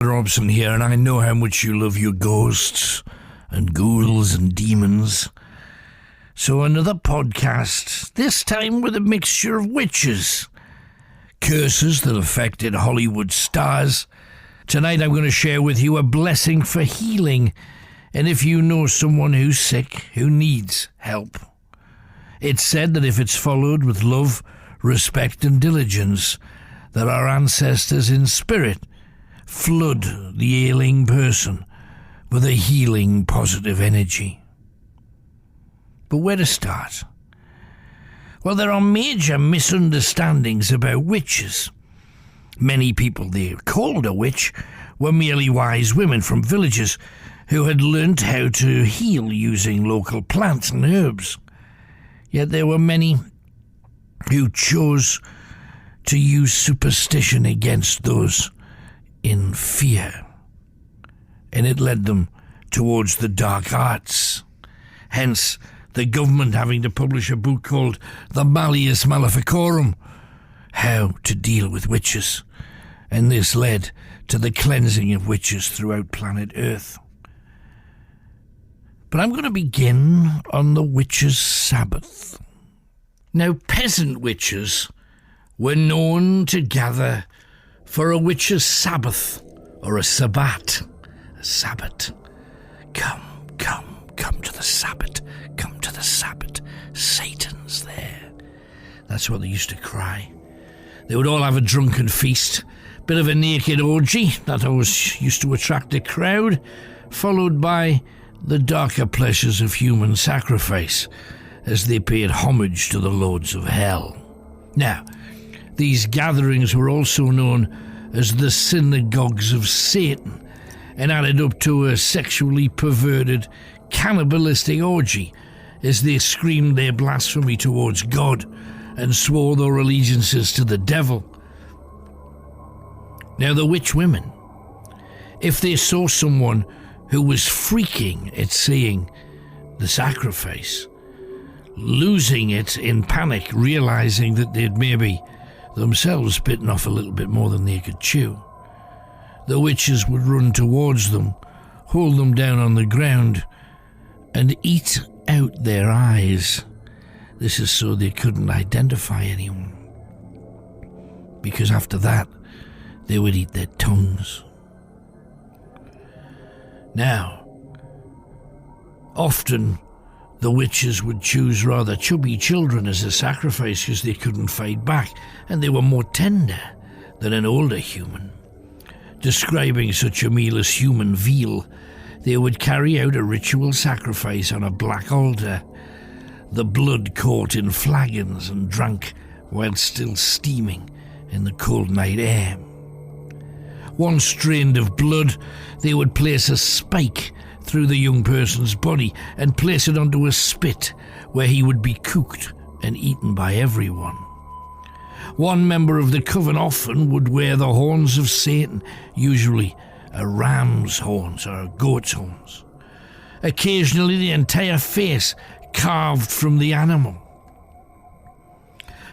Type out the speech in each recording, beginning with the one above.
Robson here, and I know how much you love your ghosts and ghouls and demons. So another podcast, this time with a mixture of witches, curses that affected Hollywood stars. Tonight I'm going to share with you a blessing for healing, and if you know someone who's sick, who needs help. It's said that if it's followed with love, respect and diligence, that our ancestors in spirit flood the ailing person with a healing positive energy. But where to start? Well, there are major misunderstandings about witches. Many people they called a witch were merely wise women from villages who had learnt how to heal using local plants and herbs. Yet there were many who chose to use superstition against those in fear, and it led them towards the dark arts. Hence, the government having to publish a book called The Malleus Maleficorum, How to Deal with Witches, and this led to the cleansing of witches throughout planet Earth. But I'm going to begin on the witches' Sabbath. Now, peasant witches were known to gather for a witch's Sabbath, or a Sabbat. A Sabbat. Come to the Sabbath. Come to the Sabbath. Satan's there. That's what they used to cry. They would all have a drunken feast, bit of a naked orgy that always used to attract a crowd, followed by the darker pleasures of human sacrifice as they paid homage to the lords of hell. Now, these gatherings were also known as the synagogues of Satan and added up to a sexually perverted, cannibalistic orgy as they screamed their blasphemy towards God and swore their allegiances to the devil. Now, the witch women, if they saw someone who was freaking at seeing the sacrifice, losing it in panic, realizing that they'd maybe themselves bitten off a little bit more than they could chew, the witches would run towards them, hold them down on the ground, and eat out their eyes. This is so they couldn't identify anyone, because after that they would eat their tongues. Now, often the witches would choose rather chubby children as a sacrifice because they couldn't fight back, and they were more tender than an older human. Describing such a meal as human veal, they would carry out a ritual sacrifice on a black altar, the blood caught in flagons and drank while still steaming in the cold night air. Once drained of blood, they would place a spike through the young person's body and place it onto a spit where he would be cooked and eaten by everyone. One member of the coven often would wear the horns of Satan, usually a ram's horns or a goat's horns. Occasionally the entire face carved from the animal.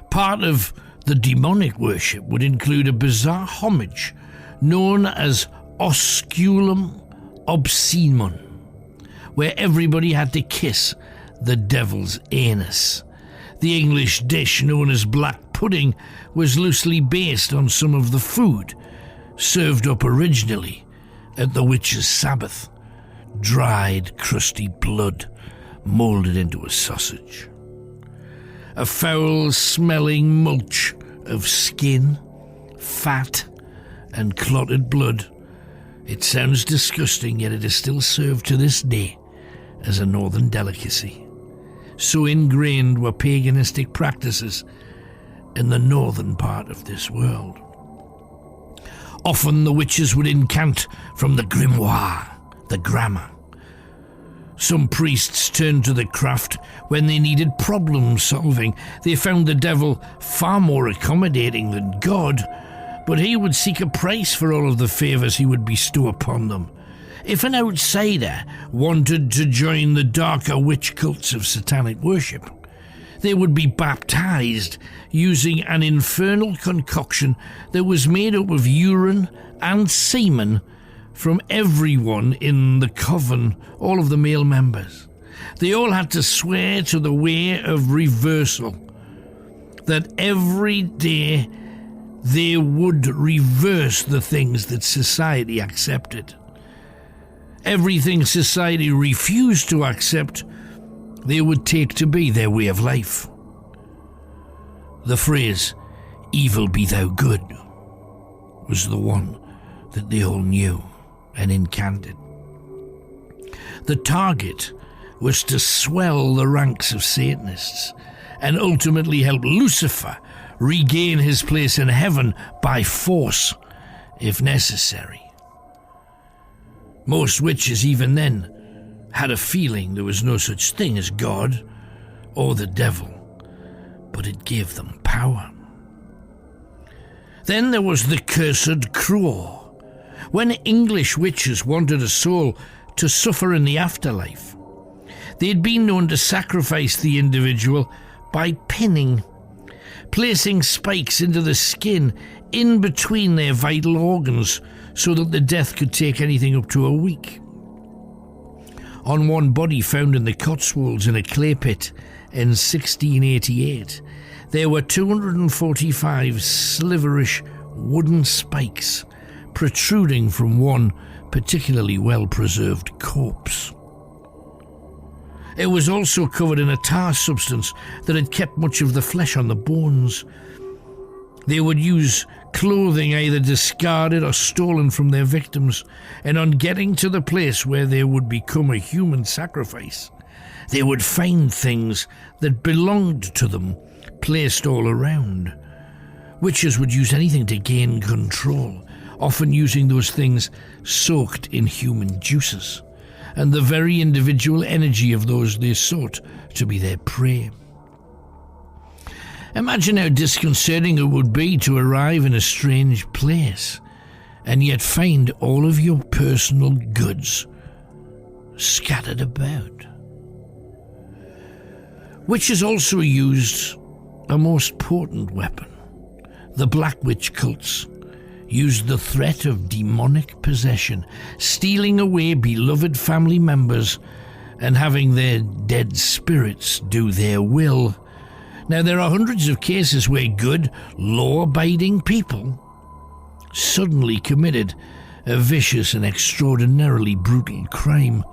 Part of the demonic worship would include a bizarre homage known as osculum obscenum, where everybody had to kiss the devil's anus. The English dish known as black pudding was loosely based on some of the food served up originally at the witch's Sabbath: dried, crusty blood moulded into a sausage. A foul-smelling mulch of skin, fat, and clotted blood. It sounds disgusting, yet it is still served to this day as a northern delicacy. So ingrained were paganistic practices in the northern part of this world. Often the witches would incant from the grimoire, the grammar. Some priests turned to the craft when they needed problem solving. They found the devil far more accommodating than God, but he would seek a price for all of the favours he would bestow upon them. If an outsider wanted to join the darker witch cults of satanic worship, they would be baptized using an infernal concoction that was made up of urine and semen from everyone in the coven, all of the male members. They all had to swear to the way of reversal, that every day they would reverse the things that society accepted. Everything society refused to accept, they would take to be their way of life. The phrase, "evil be thou good," was the one that they all knew and incanted. The target was to swell the ranks of Satanists and ultimately help Lucifer regain his place in heaven by force, if necessary. Most witches, even then, had a feeling there was no such thing as God or the devil, but it gave them power. Then there was the cursed crow. When English witches wanted a soul to suffer in the afterlife, they'd been known to sacrifice the individual by pinning, placing spikes into the skin in between their vital organs so that the death could take anything up to a week. On one body found in the Cotswolds in a clay pit in 1688, there were 245 sliverish wooden spikes protruding from one particularly well-preserved corpse. It was also covered in a tar substance that had kept much of the flesh on the bones. They would use clothing either discarded or stolen from their victims, and on getting to the place where they would become a human sacrifice, they would find things that belonged to them placed all around. Witches would use anything to gain control, often using those things soaked in human juices, and the very individual energy of those they sought to be their prey. Imagine how disconcerting it would be to arrive in a strange place and yet find all of your personal goods scattered about. Witches also used a most potent weapon. The Black Witch cults used the threat of demonic possession, stealing away beloved family members and having their dead spirits do their will. Now, there are hundreds of cases where good, law-abiding people suddenly committed a vicious and extraordinarily brutal crime.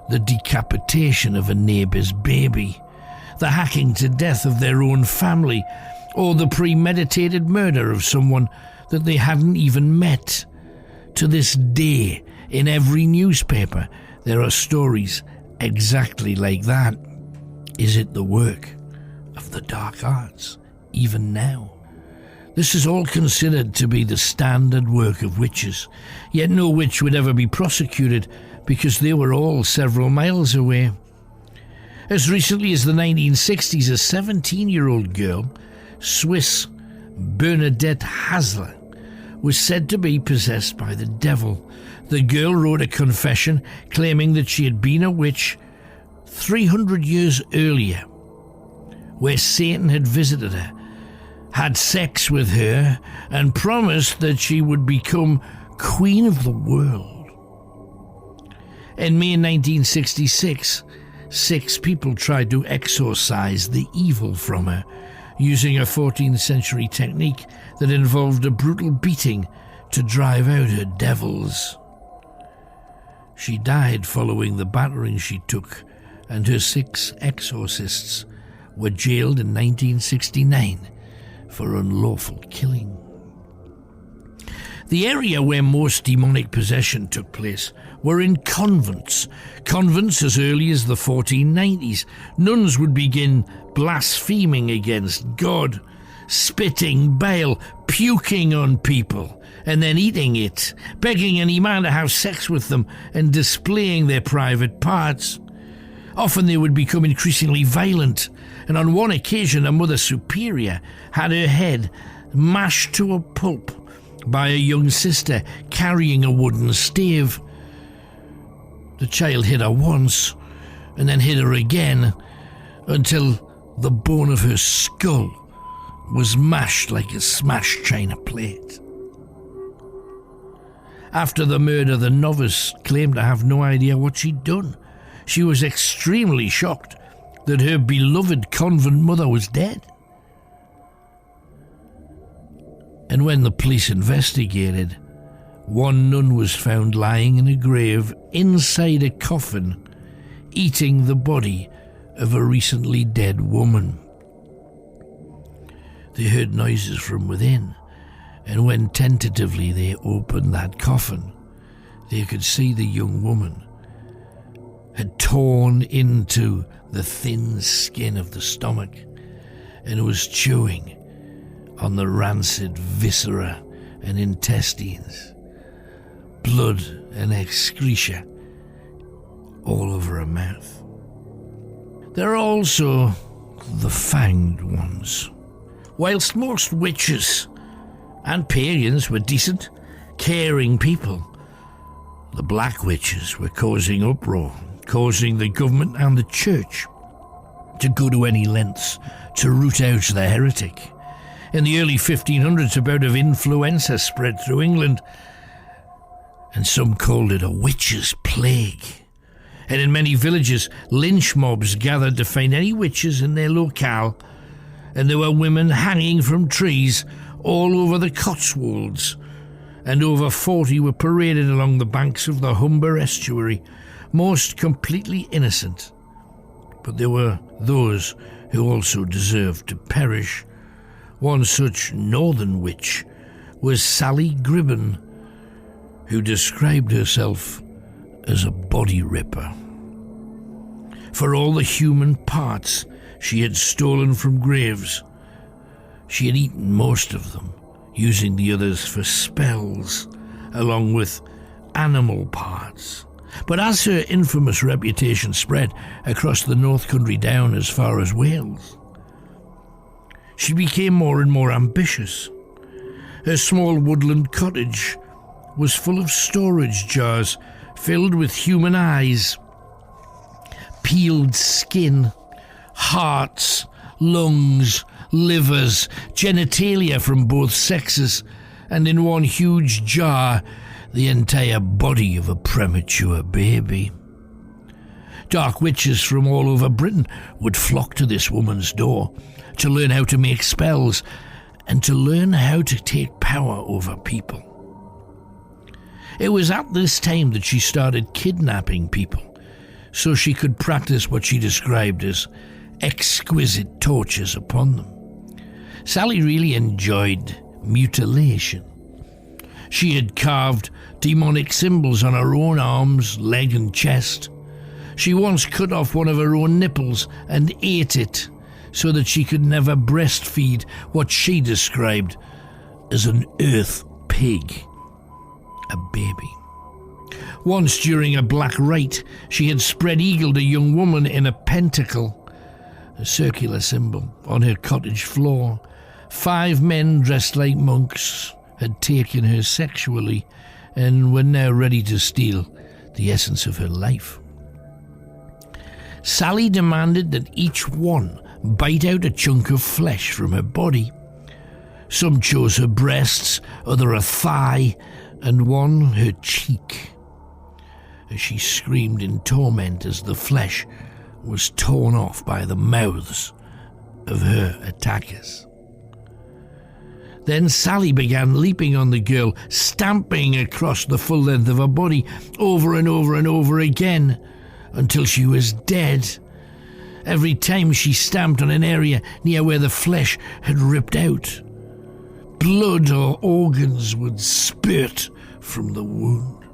The decapitation of a neighbour's baby, the hacking to death of their own family, or the premeditated murder of someone that they hadn't even met. To this day, in every newspaper, there are stories exactly like that. Is it the work of the dark arts, even now? This is all considered to be the standard work of witches, yet no witch would ever be prosecuted because they were all several miles away. As recently as the 1960s, a 17-year-old girl, Swiss Bernadette Hasler, was said to be possessed by the devil. The girl wrote a confession claiming that she had been a witch 300 years earlier, where Satan had visited her, had sex with her, and promised that she would become queen of the world. In May 1966, 6 people tried to exorcise the evil from her, using a 14th century technique that involved a brutal beating to drive out her devils. She died following the battering she took, and her 6 exorcists were jailed in 1969 for unlawful killing. The area where most demonic possession took place were in convents. Convents as early as the 1490s. Nuns would begin blaspheming against God, spitting bile, puking on people, and then eating it, begging any man to have sex with them and displaying their private parts. Often they would become increasingly violent, and on one occasion a Mother Superior had her head mashed to a pulp by a young sister carrying a wooden stave. The child hit her once, and then hit her again, until the bone of her skull was mashed like a smashed china plate. After the murder, the novice claimed to have no idea what she'd done. She was extremely shocked that her beloved convent mother was dead. And when the police investigated, one nun was found lying in a grave inside a coffin, eating the body of a recently dead woman. They heard noises from within, and when tentatively they opened that coffin, they could see the young woman had torn into the thin skin of the stomach and was chewing on the rancid viscera and intestines, blood and excreta all over her mouth. There are also the fanged ones. Whilst most witches and pagans were decent, caring people, the black witches were causing uproar, causing the government and the church to go to any lengths to root out the heretic. In the early 1500s, a bout of influenza spread through England, and some called it a witches' plague. And in many villages, lynch mobs gathered to find any witches in their locale, and there were women hanging from trees all over the Cotswolds, and over 40 were paraded along the banks of the Humber estuary, most completely innocent. But there were those who also deserved to perish. One such northern witch was Sally Gribben, who described herself as a body ripper. For all the human parts she had stolen from graves, she had eaten most of them, using the others for spells, along with animal parts. But as her infamous reputation spread across the North Country down as far as Wales, she became more and more ambitious. Her small woodland cottage was full of storage jars filled with human eyes, peeled skin, hearts, lungs, livers, genitalia from both sexes, and in one huge jar, the entire body of a premature baby. Dark witches from all over Britain would flock to this woman's door to learn how to make spells and to learn how to take power over people. It was at this time that she started kidnapping people so she could practice what she described as exquisite tortures upon them. Sally really enjoyed mutilation. She had carved demonic symbols on her own arms, leg and chest. She once cut off one of her own nipples and ate it so that she could never breastfeed what she described as an earth pig, a baby. Once during a black rite, she had spread-eagled a young woman in a pentacle, a circular symbol, on her cottage floor. 5 men dressed like monks had taken her sexually and were now ready to steal the essence of her life. Sally demanded that each one bite out a chunk of flesh from her body. Some chose her breasts, other a thigh, and one her cheek, as she screamed in torment as the flesh was torn off by the mouths of her attackers. Then Sally began leaping on the girl, stamping across the full length of her body over and over and over again until she was dead. Every time she stamped on an area near where the flesh had ripped out, blood or organs would spurt from the wound.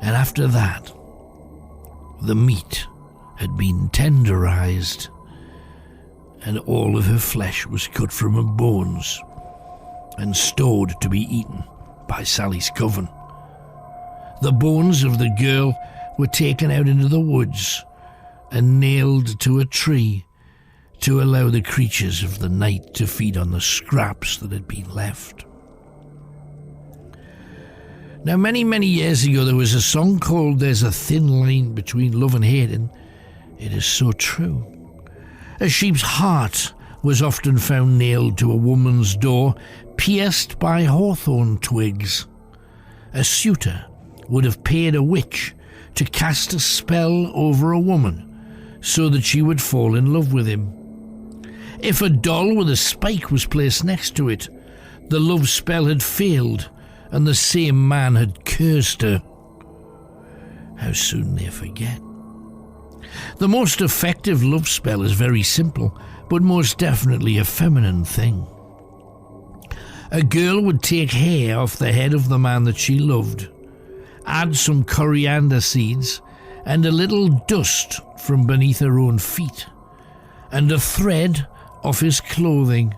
And after that, the meat had been tenderized, and all of her flesh was cut from her bones and stored to be eaten by Sally's coven. The bones of the girl were taken out into the woods and nailed to a tree to allow the creatures of the night to feed on the scraps that had been left. Now, many, many years ago, there was a song called "There's a Thin Line Between Love and Hate," and it is so true. A sheep's heart was often found nailed to a woman's door, pierced by hawthorn twigs. A suitor would have paid a witch to cast a spell over a woman so that she would fall in love with him. If a doll with a spike was placed next to it, the love spell had failed and the same man had cursed her. How soon they forget. The most effective love spell is very simple, but most definitely a feminine thing. A girl would take hair off the head of the man that she loved, add some coriander seeds and a little dust from beneath her own feet, and a thread off his clothing.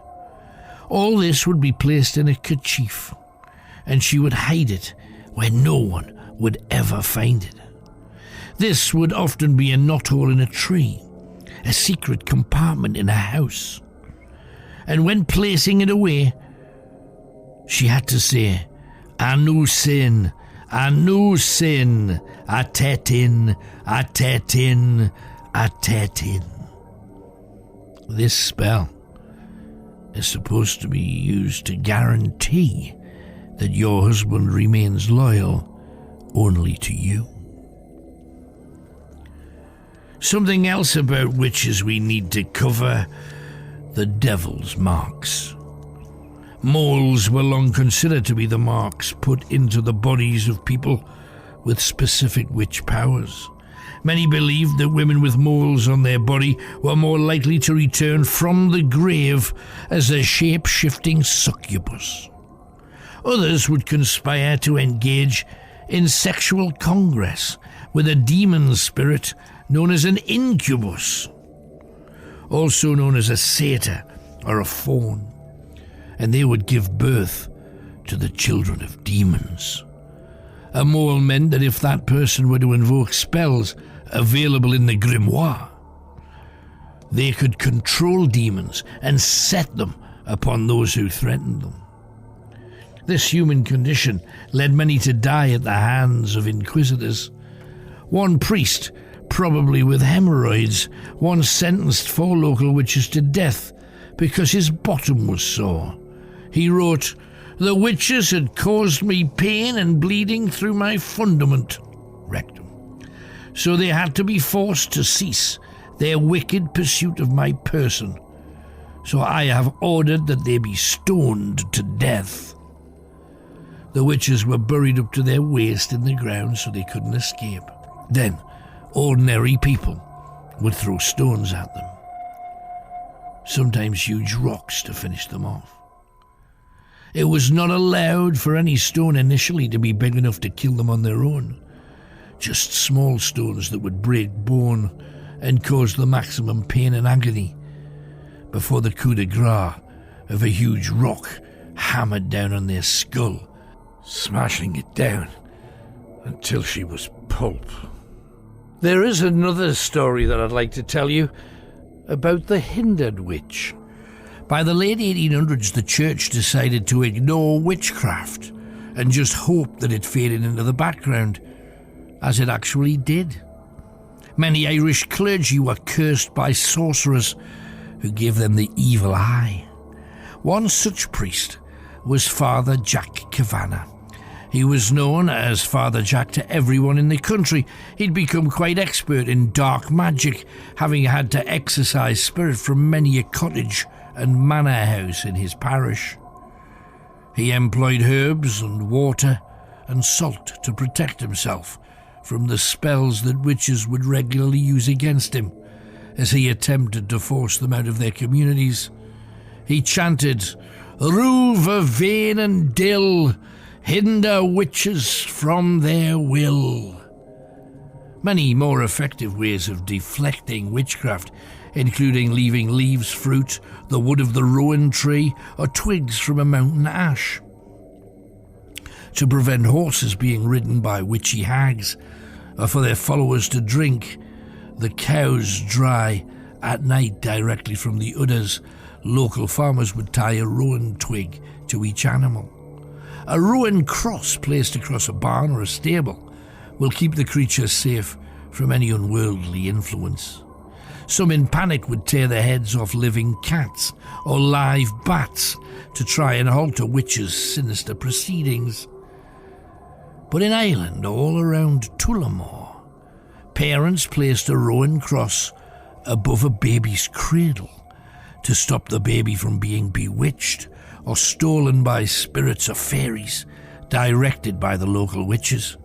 All this would be placed in a kerchief, and she would hide it where no one would ever find it. This would often be a knothole in a tree, a secret compartment in a house. And when placing it away, she had to say, "I know sin, I know sin, I tetin, I tetin, I tetin." This spell is supposed to be used to guarantee that your husband remains loyal only to you. Something else about witches we need to cover: the devil's marks. Moles were long considered to be the marks put into the bodies of people with specific witch powers. Many believed that women with moles on their body were more likely to return from the grave as a shape-shifting succubus. Others would conspire to engage in sexual congress with a demon spirit known as an incubus, also known as a satyr or a faun, and they would give birth to the children of demons. A mole meant that if that person were to invoke spells available in the grimoire, they could control demons and set them upon those who threatened them. This human condition led many to die at the hands of inquisitors. One priest, probably with hemorrhoids, once sentenced 4 local witches to death because his bottom was sore. He wrote, "The witches had caused me pain and bleeding through my fundament," rectum. "So they had to be forced to cease their wicked pursuit of my person. So I have ordered that they be stoned to death." The witches were buried up to their waist in the ground so they couldn't escape. Then ordinary people would throw stones at them, sometimes huge rocks to finish them off. It was not allowed for any stone initially to be big enough to kill them on their own, just small stones that would break bone and cause the maximum pain and agony before the coup de grace of a huge rock hammered down on their skull, smashing it down until she was pulp. There is another story that I'd like to tell you about the hindered witch. By the late 1800s, the church decided to ignore witchcraft and just hope that it faded into the background, as it actually did. Many Irish clergy were cursed by sorcerers who gave them the evil eye. One such priest was Father Jack Kavanagh. He was known as Father Jack to everyone in the country. He'd become quite expert in dark magic, having had to exorcise spirit from many a cottage and manor house in his parish. He employed herbs and water and salt to protect himself from the spells that witches would regularly use against him as he attempted to force them out of their communities. He chanted, "Rue vervain and dill, hinder witches from their will." Many more effective ways of deflecting witchcraft, including leaving leaves, fruit, the wood of the rowan tree, or twigs from a mountain ash. To prevent horses being ridden by witchy hags, or for their followers to drink the cows dry at night directly from the udders, local farmers would tie a rowan twig to each animal. A rowan cross placed across a barn or a stable will keep the creatures safe from any unworldly influence. Some in panic would tear the heads off living cats or live bats to try and halt a witch's sinister proceedings. But in Ireland, all around Tullamore, parents placed a rowan cross above a baby's cradle to stop the baby from being bewitched or stolen by spirits or fairies directed by the local witches.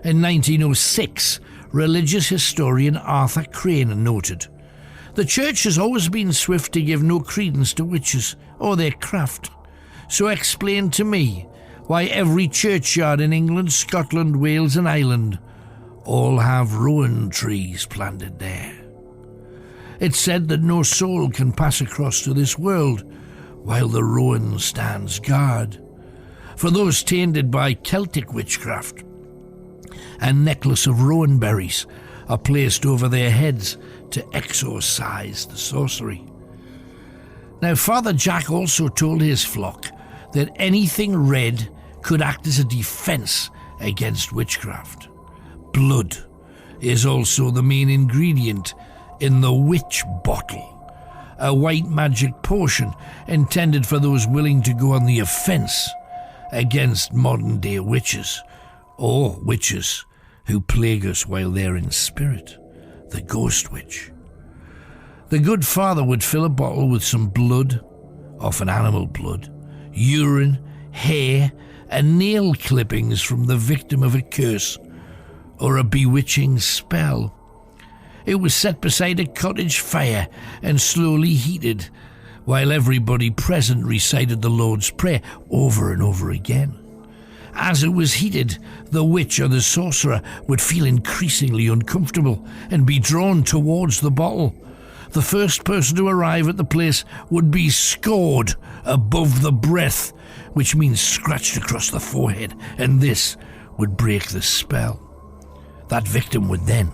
In 1906, religious historian Arthur Crane noted, "The church has always been swift to give no credence to witches or their craft, so explain to me why every churchyard in England, Scotland, Wales and Ireland all have rowan trees planted there. It's said that no soul can pass across to this world while the rowan stands guard. For those tainted by Celtic witchcraft, a necklace of rowan berries are placed over their heads to exorcise the sorcery." Now, Father Jack also told his flock that anything red could act as a defense against witchcraft. Blood is also the main ingredient in the witch bottle, a white magic potion intended for those willing to go on the offense against modern-day witches, or witches who plague us while they're in spirit, the ghost witch. The good father would fill a bottle with some blood, often animal blood, urine, hair, and nail clippings from the victim of a curse or a bewitching spell. It was set beside a cottage fire and slowly heated, while everybody present recited the Lord's Prayer over and over again. As it was heated, the witch or the sorcerer would feel increasingly uncomfortable and be drawn towards the bottle. The first person to arrive at the place would be scored above the breath, which means scratched across the forehead, and this would break the spell. That victim would then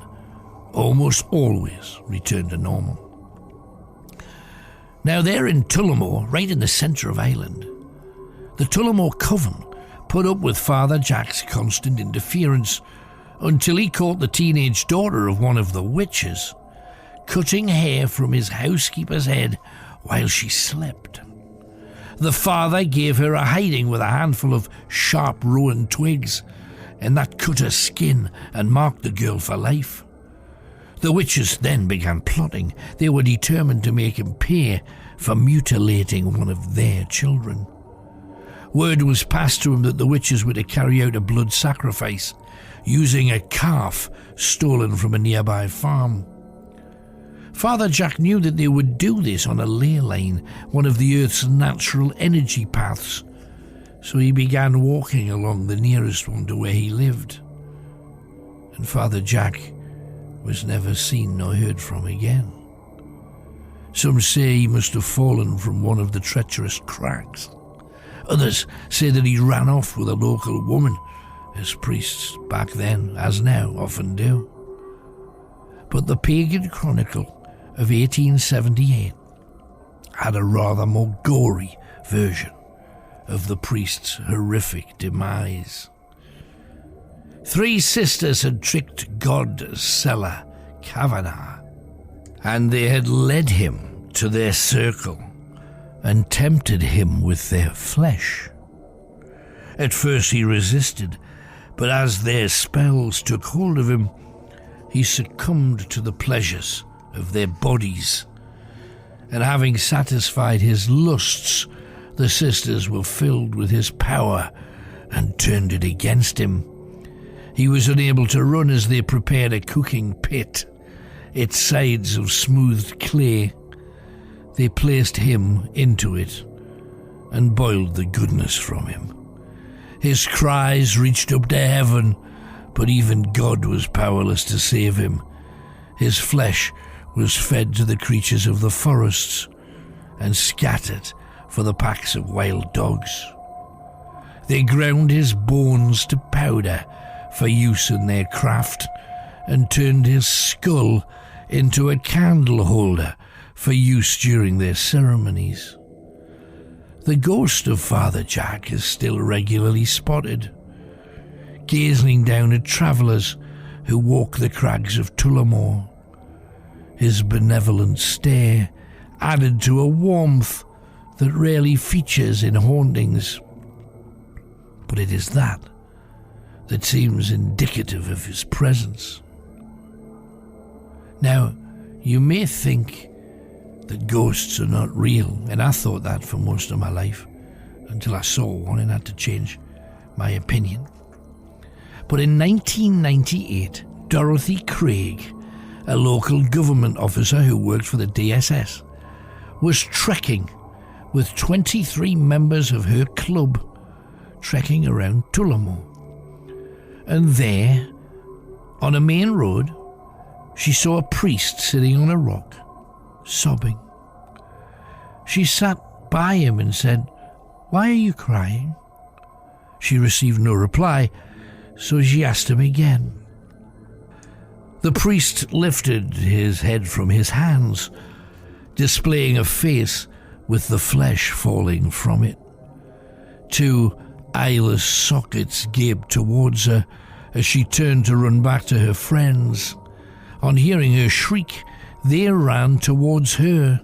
almost always return to normal. Now, there in Tullamore, right in the centre of Ireland, the Tullamore Coven put up with Father Jack's constant interference until he caught the teenage daughter of one of the witches cutting hair from his housekeeper's head while she slept. The father gave her a hiding with a handful of sharp rowan twigs, and that cut her skin and marked the girl for life. The witches then began plotting. They were determined to make him pay for mutilating one of their children. Word was passed to him that the witches were to carry out a blood sacrifice using a calf stolen from a nearby farm. Father Jack knew that they would do this on a ley line, one of the Earth's natural energy paths, so he began walking along the nearest one to where he lived. And Father Jack was never seen nor heard from again. Some say he must have fallen from one of the treacherous crags. Others say that he ran off with a local woman, as priests back then, as now, often do. But the Pagan Chronicle of 1878 had a rather more gory version of the priest's horrific demise. 3 sisters had tricked God Seller Kavanagh, and they had led him to their circle and tempted him with their flesh. At first he resisted, but as their spells took hold of him, he succumbed to the pleasures of their bodies. And having satisfied his lusts, the sisters were filled with his power and turned it against him. He was unable to run as they prepared a cooking pit, its sides of smoothed clay. They placed him into it and boiled the goodness from him. His cries reached up to heaven, but even God was powerless to save him. His flesh was fed to the creatures of the forests and scattered for the packs of wild dogs. They ground his bones to powder for use in their craft and turned his skull into a candle holder for use during their ceremonies. The ghost of Father Jack is still regularly spotted, gazing down at travellers who walk the crags of Tullamore. His benevolent stare added to a warmth that rarely features in hauntings. But it is that that seems indicative of his presence. Now, you may think that ghosts are not real, and I thought that for most of my life, until I saw one and had to change my opinion. But in 1998, Dorothy Craig, a local government officer who worked for the DSS, was trekking with 23 members of her club, trekking around Tullamore. And there, on a main road, she saw a priest sitting on a rock, sobbing. She sat by him and said, "Why are you crying?" She received no reply, so she asked him again. The priest lifted his head from his hands, displaying a face with the flesh falling from it. Two eyeless sockets gaped towards her as she turned to run back to her friends. On hearing her shriek, they ran towards her.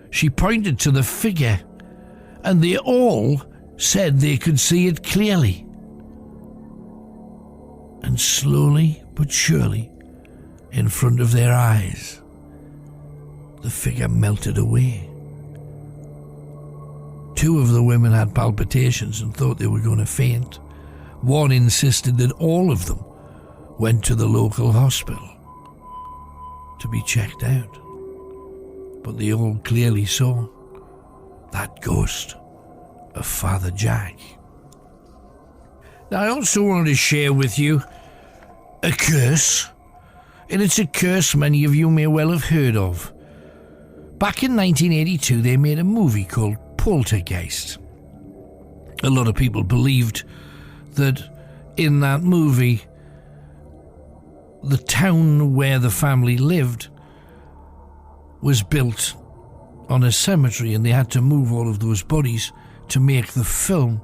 She pointed to the figure, and they all said they could see it clearly. And slowly but surely, in front of their eyes, the figure melted away. Two of the women had palpitations and thought they were going to faint. One insisted that all of them went to the local hospital to be checked out. But they all clearly saw that ghost of Father Jack. Now, I also wanted to share with you a curse, and it's a curse many of you may well have heard of. Back in 1982, they made a movie called Poltergeist. A lot of people believed that in that movie, the town where the family lived was built on a cemetery, and they had to move all of those bodies to make the film.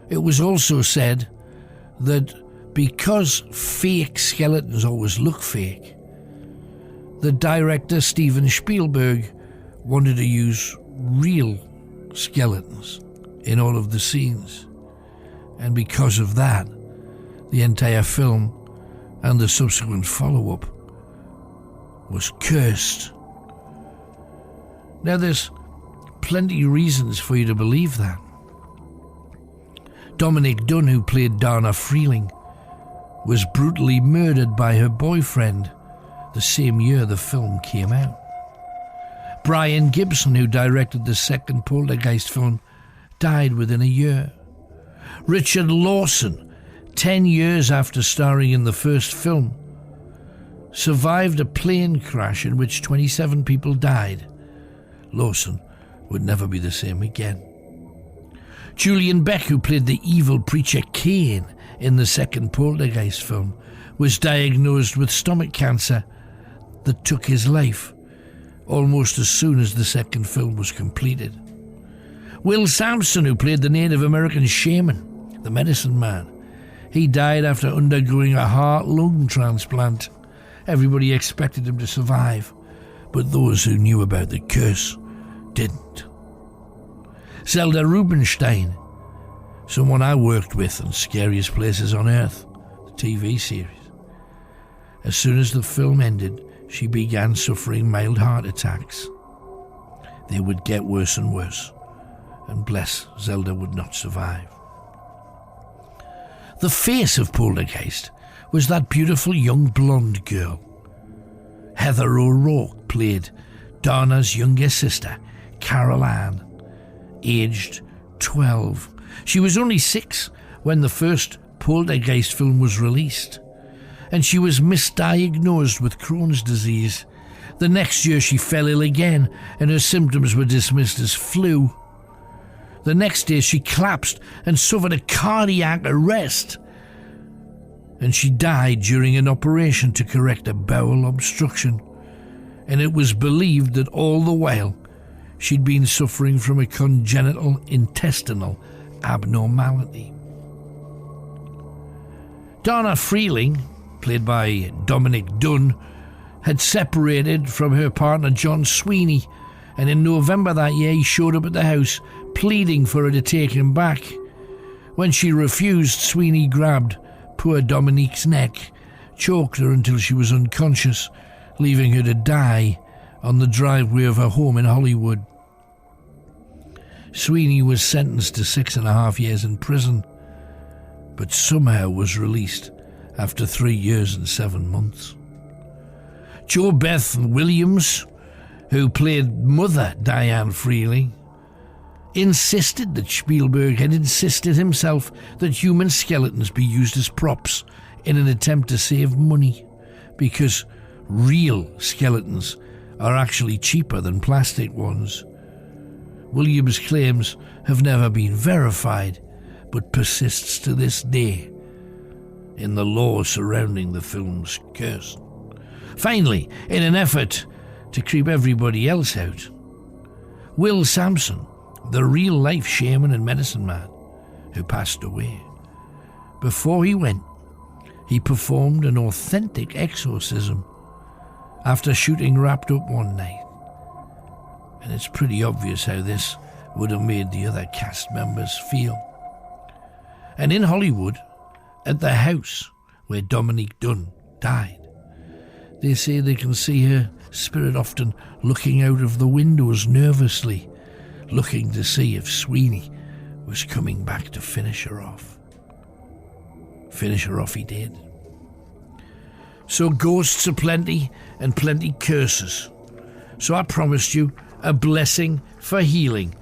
It was also said that because fake skeletons always look fake, the director Steven Spielberg wanted to use real skeletons in all of the scenes. And because of that, the entire film and the subsequent follow-up was cursed. Now, there's plenty of reasons for you to believe that. Dominic Dunn, who played Dana Freeling, was brutally murdered by her boyfriend the same year the film came out. Brian Gibson, who directed the second Poltergeist film, died within a year. Richard Lawson, 10 years after starring in the first film, survived a plane crash in which 27 people died. Lawson would never be the same again. Julian Beck, who played the evil preacher Cain in the second Poltergeist film, was diagnosed with stomach cancer that took his life almost as soon as the second film was completed. Will Sampson, who played the Native American shaman, the medicine man, he died after undergoing a heart-lung transplant. Everybody expected him to survive, but those who knew about the curse didn't. Zelda Rubinstein, someone I worked with on Scariest Places on Earth, the TV series. As soon as the film ended, she began suffering mild heart attacks. They would get worse and worse, and bless Zelda would not survive. The face of Poltergeist was that beautiful young blonde girl. Heather O'Rourke played Dana's younger sister, Carol Ann, aged 12. She was only 6 when the first Poltergeist film was released, and she was misdiagnosed with Crohn's disease. The next year she fell ill again, and her symptoms were dismissed as flu. The next day she collapsed and suffered a cardiac arrest, and she died during an operation to correct a bowel obstruction, and it was believed that all the while she'd been suffering from a congenital intestinal abnormality. Dana Freeling, played by Dominic Dunn, had separated from her partner John Sweeney, and in November that year he showed up at the house pleading for her to take him back. When she refused, Sweeney grabbed poor Dominique's neck, choked her until she was unconscious, leaving her to die on the driveway of her home in Hollywood. Sweeney was sentenced to 6.5 years in prison, but somehow was released after 3 years and 7 months. Jo Beth Williams, who played Mother Diane Freely, insisted that Spielberg had insisted himself that human skeletons be used as props in an attempt to save money, because real skeletons are actually cheaper than plastic ones. Williams' claims have never been verified, but persists to this day in the law surrounding the film's curse. Finally, in an effort to creep everybody else out, Will Sampson, the real-life shaman and medicine man who passed away, before he went, he performed an authentic exorcism after shooting Wrapped Up one night. And it's pretty obvious how this would have made the other cast members feel. And in Hollywood, at the house where Dominique Dunne died, they say they can see her spirit often looking out of the windows nervously, looking to see if Sweeney was coming back to finish her off. Finish her off he did. So ghosts are plenty, and plenty curses. So I promised you a blessing for healing.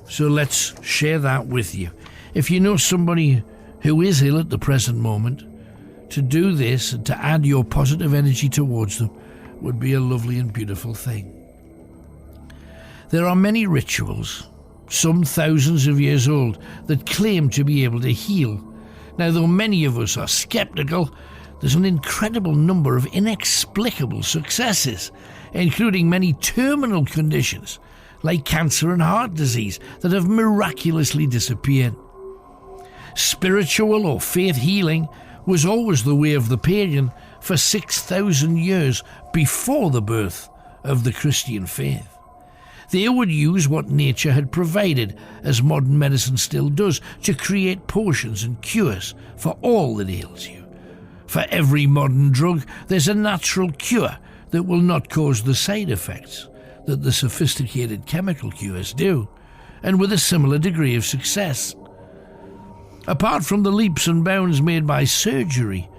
So let's share that with you. If you know somebody who is ill at the present moment, to do this and to add your positive energy towards them would be a lovely and beautiful thing. There are many rituals, some thousands of years old, that claim to be able to heal. Now, though many of us are skeptical, there's an incredible number of inexplicable successes, including many terminal conditions like cancer and heart disease that have miraculously disappeared. Spiritual or faith healing was always the way of the pagan for 6,000 years before the birth of the Christian faith. They would use what nature had provided, as modern medicine still does, to create potions and cures for all that ails you. For every modern drug, there's a natural cure that will not cause the side effects that the sophisticated chemical cures do, and with a similar degree of success. Apart from the leaps and bounds made by surgery,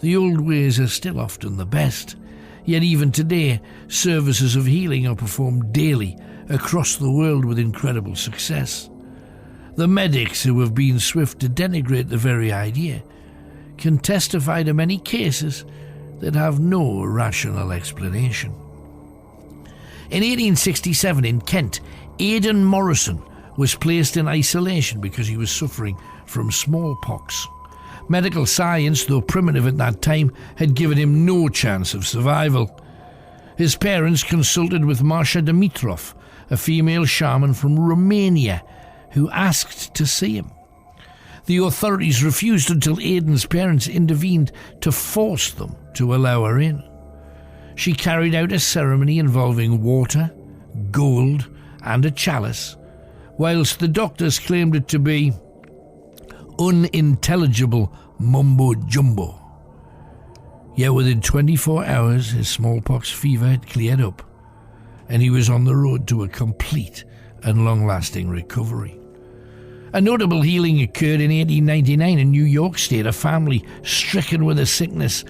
the old ways are still often the best. Yet even today, services of healing are performed daily across the world with incredible success. The medics, who have been swift to denigrate the very idea, can testify to many cases that have no rational explanation. In 1867 in Kent, Aidan Morrison was placed in isolation because he was suffering from smallpox. Medical science, though primitive at that time, had given him no chance of survival. His parents consulted with Marsha Dimitrov, a female shaman from Romania, who asked to see him. The authorities refused until Aidan's parents intervened to force them to allow her in. She carried out a ceremony involving water, gold, and a chalice, whilst the doctors claimed it to be unintelligible mumbo-jumbo. Yet within 24 hours, his smallpox fever had cleared up, and he was on the road to a complete and long-lasting recovery. A notable healing occurred in 1899 in New York State. A family stricken with a sickness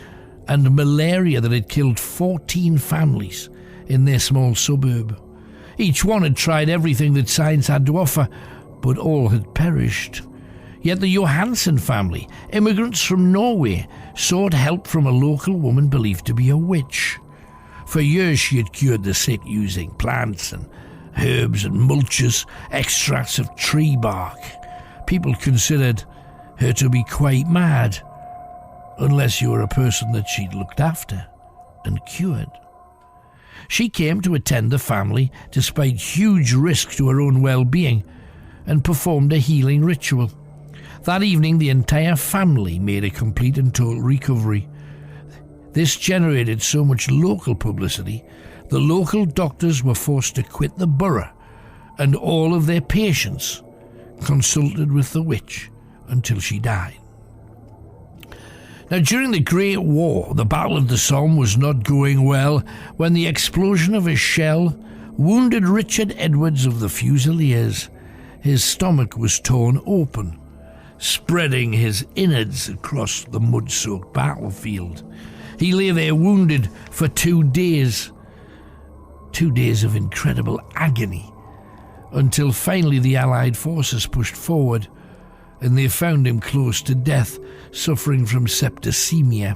and malaria that had killed 14 families in their small suburb. Each one had tried everything that science had to offer, but all had perished. Yet the Johansen family, immigrants from Norway, sought help from a local woman believed to be a witch. For years she had cured the sick using plants and herbs and mulches, extracts of tree bark. People considered her to be quite mad, unless you were a person that she'd looked after and cured. She came to attend the family despite huge risk to her own well-being and performed a healing ritual. That evening, the entire family made a complete and total recovery. This generated so much local publicity, the local doctors were forced to quit the borough, and all of their patients consulted with the witch until she died. Now, during the Great War, the Battle of the Somme was not going well when the explosion of a shell wounded Richard Edwards of the Fusiliers. His stomach was torn open, spreading his innards across the mud-soaked battlefield. He lay there wounded for 2 days. 2 days of incredible agony, until finally the Allied forces pushed forward and they found him close to death, suffering from septicemia.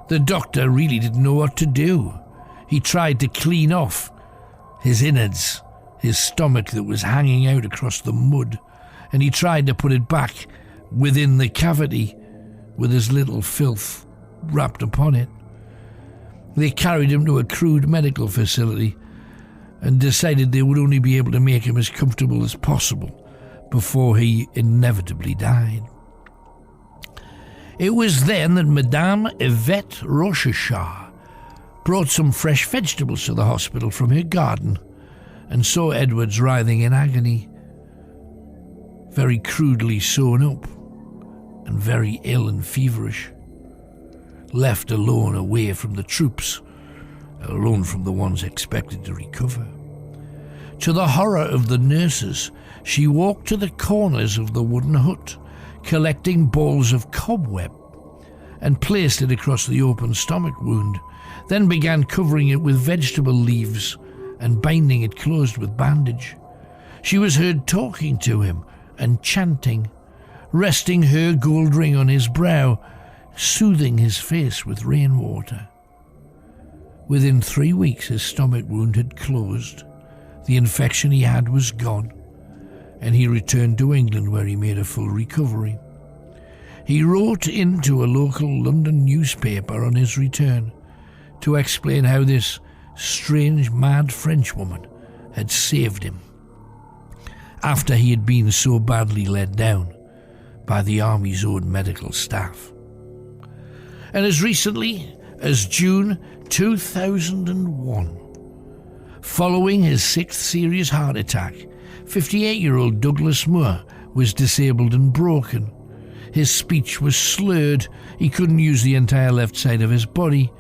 The doctor really didn't know what to do. He tried to clean off his innards, his stomach that was hanging out across the mud, and he tried to put it back within the cavity with as little filth wrapped upon it. They carried him to a crude medical facility and decided they would only be able to make him as comfortable as possible before he inevitably died. It was then that Madame Yvette Rochechard brought some fresh vegetables to the hospital from her garden and saw Edwards writhing in agony, very crudely sewn up and very ill and feverish, left alone away from the troops, alone from the ones expected to recover. To the horror of the nurses, she walked to the corners of the wooden hut, collecting balls of cobweb, and placed it across the open stomach wound, then began covering it with vegetable leaves and binding it closed with bandage. She was heard talking to him and chanting, resting her gold ring on his brow, soothing his face with rainwater. Within 3 weeks his stomach wound had closed, the infection he had was gone, and he returned to England where he made a full recovery. He wrote into a local London newspaper on his return to explain how this strange, mad Frenchwoman had saved him after he had been so badly let down by the army's own medical staff. And as recently as June 2001, following his 6th serious heart attack, 58-year-old Douglas Moore was disabled and broken. His speech was slurred. He couldn't use the entire left side of his body.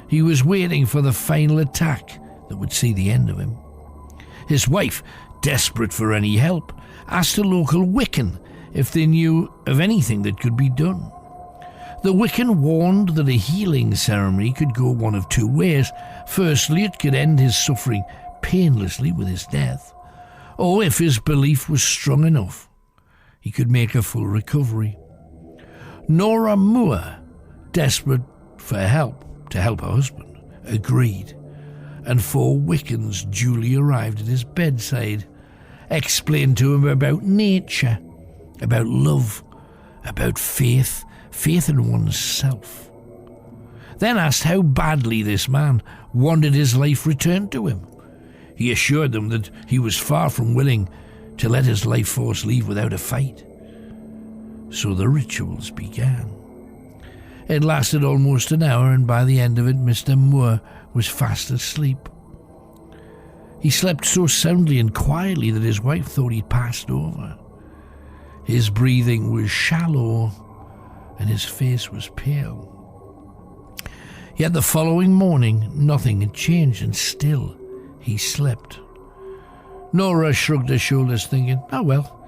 He was waiting for the final attack that would see the end of him. His wife, desperate for any help, asked a local Wiccan if they knew of anything that could be done. The Wiccan warned that a healing ceremony could go one of 2 ways. Firstly, it could end his suffering painlessly with his death, or if his belief was strong enough, he could make a full recovery. Nora Moore, desperate for help to help her husband, agreed, and 4 Wiccans duly arrived at his bedside, explained to him about nature, about love, about faith in one's self. Then asked how badly this man wanted his life returned to him. He assured them that he was far from willing to let his life force leave without a fight. So the rituals began. It lasted almost an hour, and by the end of it, Mr. Moore was fast asleep. He slept so soundly and quietly that his wife thought he'd passed over. His breathing was shallow, and his face was pale. Yet the following morning, nothing had changed, and still he slept. Nora shrugged her shoulders, thinking, "Oh well,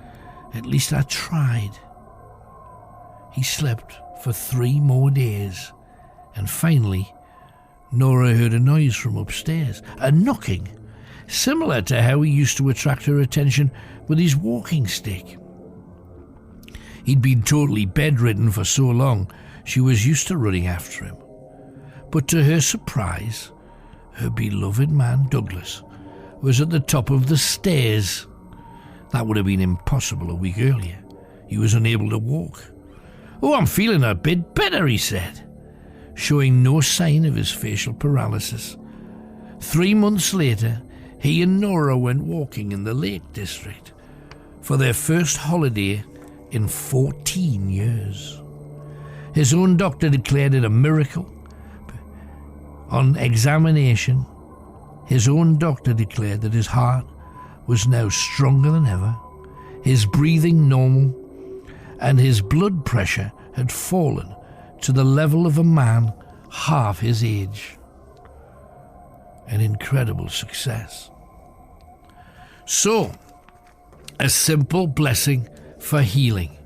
at least I tried." He slept for 3 more days, and finally Nora heard a noise from upstairs, a knocking, similar to how he used to attract her attention with his walking stick. He'd been totally bedridden for so long, she was used to running after him. But to her surprise, her beloved man Douglas was at the top of the stairs. That would have been impossible a week earlier. He was unable to walk. "Oh, I'm feeling a bit better," he said, showing no sign of his facial paralysis. 3 months later, he and Nora went walking in the Lake District for their first holiday in 14 years. His own doctor declared it a miracle. On examination, his own doctor declared that his heart was now stronger than ever, his breathing normal, and his blood pressure had fallen to the level of a man half his age. An incredible success. So, a simple blessing for healing.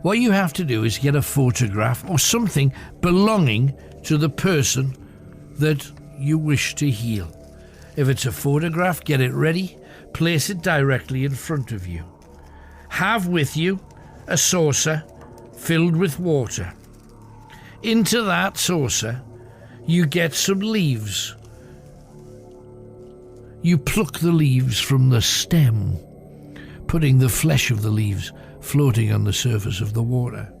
What you have to do is get a photograph or something belonging to the person that you wish to heal. If it's a photograph, get it ready, place it directly in front of you. Have with you a saucer filled with water. Into that saucer, you get some leaves. You pluck the leaves from the stem, putting the flesh of the leaves floating on the surface of the water.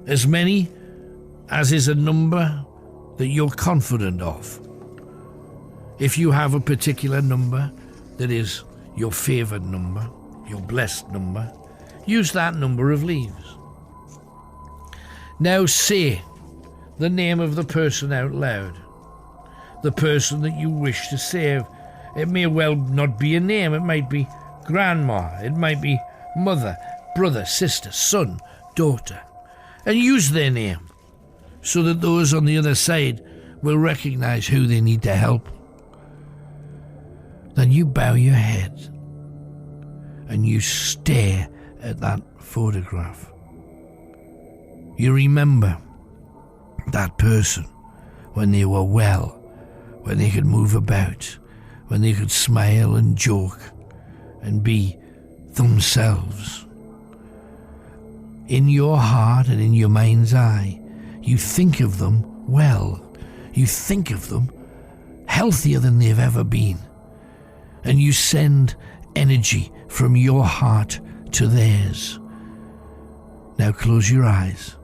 As many as is a number that you're confident of. If you have a particular number that is your favoured number, your blessed number, use that number of leaves. Now say the name of the person out loud. The person that you wish to save. It may well not be a name. It might be grandma. It might be mother, brother, sister, son, daughter. And use their name so that those on the other side will recognise who they need to help. Then you bow your head and you stare at that photograph. You remember that person when they were well, when they could move about, when they could smile and joke and be themselves. In your heart and in your mind's eye, you think of them well. You think of them healthier than they've ever been. And you send energy from your heart to theirs. Now close your eyes.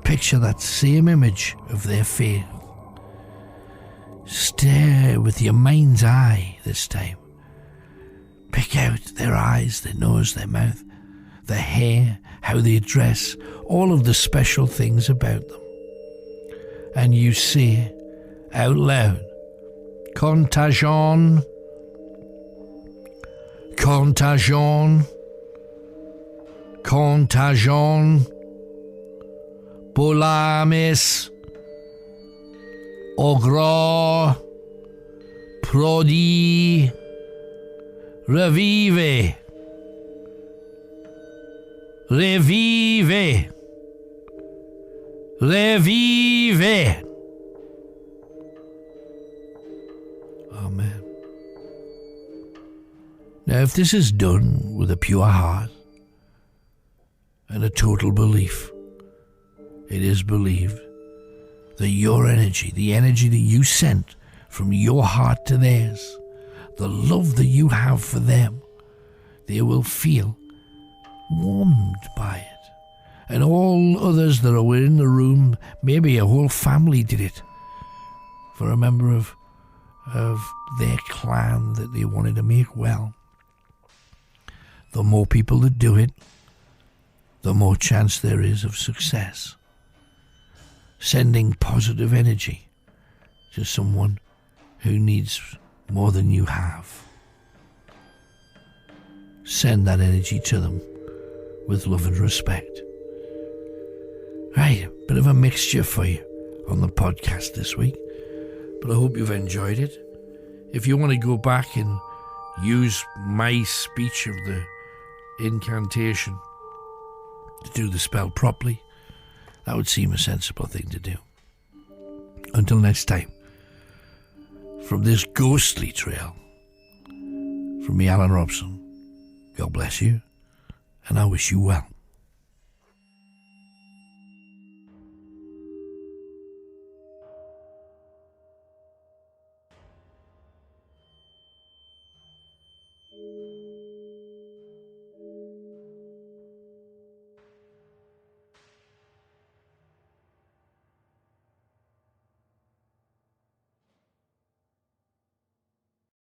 Picture that same image of their face. Stare with your mind's eye this time. Pick out their eyes, their nose, their mouth, their hair, how they dress, all of the special things about them. And you say out loud, Contagion, Contagion, Contagion, Polamis, Ogro, Prodi, Revive, Revive, Revive. Amen. Now, if this is done with a pure heart and a total belief, it is believed that your energy, the energy that you sent from your heart to theirs, the love that you have for them, they will feel warmed by it. And all others that are in the room, maybe a whole family did it for a member of their clan that they wanted to make well. The more people that do it, the more chance there is of success. Sending positive energy to someone who needs more than you have. Send that energy to them with love and respect. Right, a bit of a mixture for you on the podcast this week, but I hope you've enjoyed it. If you want to go back and use my speech of the incantation to do the spell properly, that would seem a sensible thing to do. Until next time, from this ghostly trail, from me, Alan Robson, God bless you, and I wish you well.